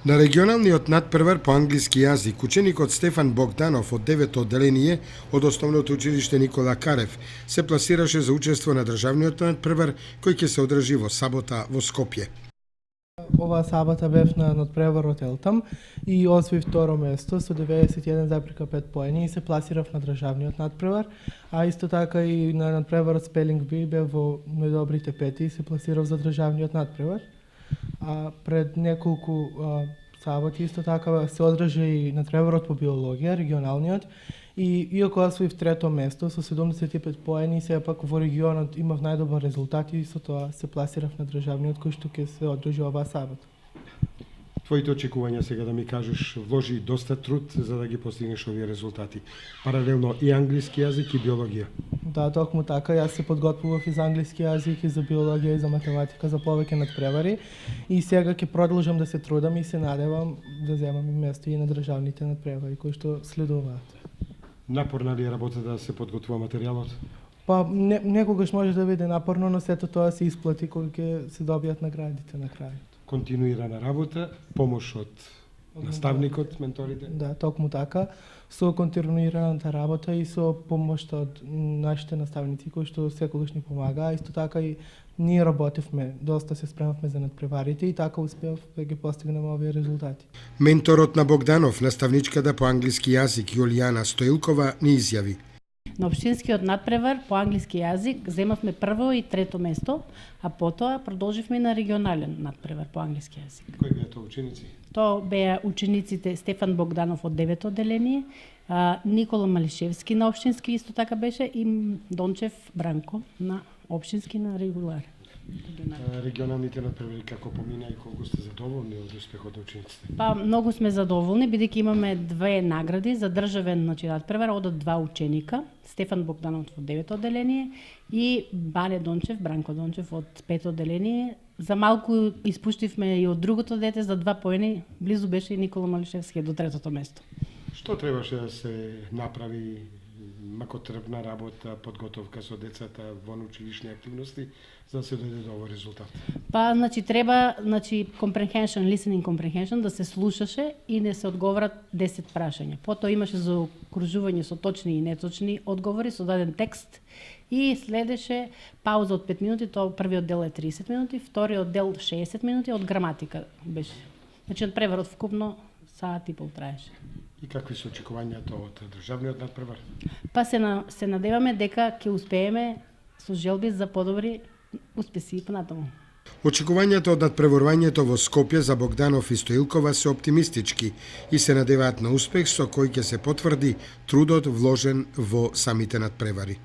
На регионалниот надпревар по англиски јазик, ученикот Стефан Богданов од 9-то одделение од Основното училиште Никола Карев се пласираше за учество на државниот надпревар кој ќе се одржи во сабота во Скопје. Оваа сабота бев на надпреварот Елтам и освоив второ место со 91,5 поени и се пласирав на државниот надпревар, а исто така и на надпреварот Спелинг Би бев во најдобрите пети и се пласирав за државниот надпревар. А пред неколку саботи исто така се одржа и надпреварот по биологија, регионалниот, и иако освоив трето место со 75 поени, сепак во регионот имав најдобар резултат и со тоа се пласирав на државниот кој што ќе се одржи оваа сабота. Твоите очекувања сега да ми кажеш, вложи доста труд за да ги постигнеш овие резултати. Паралелно и англиски јазик и биологија. Да, токму така, јас се подготвував и за англиски јазик, и за биологија, и за математика, за повеќе надпревари. И сега ќе продолжам да се трудам и се надевам да земам и место и на државните надпревари кои што следуваат. Напорна ли е работата да се подготвува материјалот? Па некогаш може да биде напорно, но сето тоа се исплати кога ќе се добијат наградите на крајот. Континуирана работа, помош од наставникот, менторите? Да, токму така, со континуираната работа и со помошта од нашите наставници кои што секогаш ни помагаа, исто така и ние работевме, доста се спремавме за надпреварите и така успеав да ги постигнеме овие резултати. Менторот на Богданов, наставничката по англиски јазик Јулијана Стоилкова, ни изјави. На општинскиот надпревар по англиски јазик земавме прво и трето место, а потоа продолживме на регионален надпревар по англиски јазик. Кои беа тоа ученици? Тоа беа учениците Стефан Богданов од 9-то одделение, Никола Малишевски на општински исто така беше и Дончев Бранко на општински на регулар. Регионалните надпревари како помина и колку сте задоволни од успехот на учениците? Па многу сме задоволни бидејќи имаме две награди за државен надпревар од два ученика, Стефан Богданов од 9-то одделение и Бане Дончев, Бранко Дончев од 5-то одделение. За малку испуштивме и од другото дете за 2 поени, близу беше и Никола Малишевски до третото место. Што требаше да се направи макотрпна работа, подготовка со децата во училишни активности за да се дојде до овој резултат? Па, треба, comprehension, listening comprehension, да се слушаше и не се одговорат 10 прашања. Потоа имаше за окружување со точни и неточни одговори со даден текст и следеше пауза од 5 минути, тоа првиот дел е 30 минути, вториот дел 60 минути од граматика беше. Надпреварот вкупно саат и пол траеше. И какви се очекувањата од државниот надпревар? Па се надеваме дека ќе успееме со желби за подобри успеси и понатаму. Очекувањата од надпреварувањето во Скопје за Богданов и Стоилкова се оптимистички и се надеваат на успех со кој ќе се потврди трудот вложен во самите надпревари.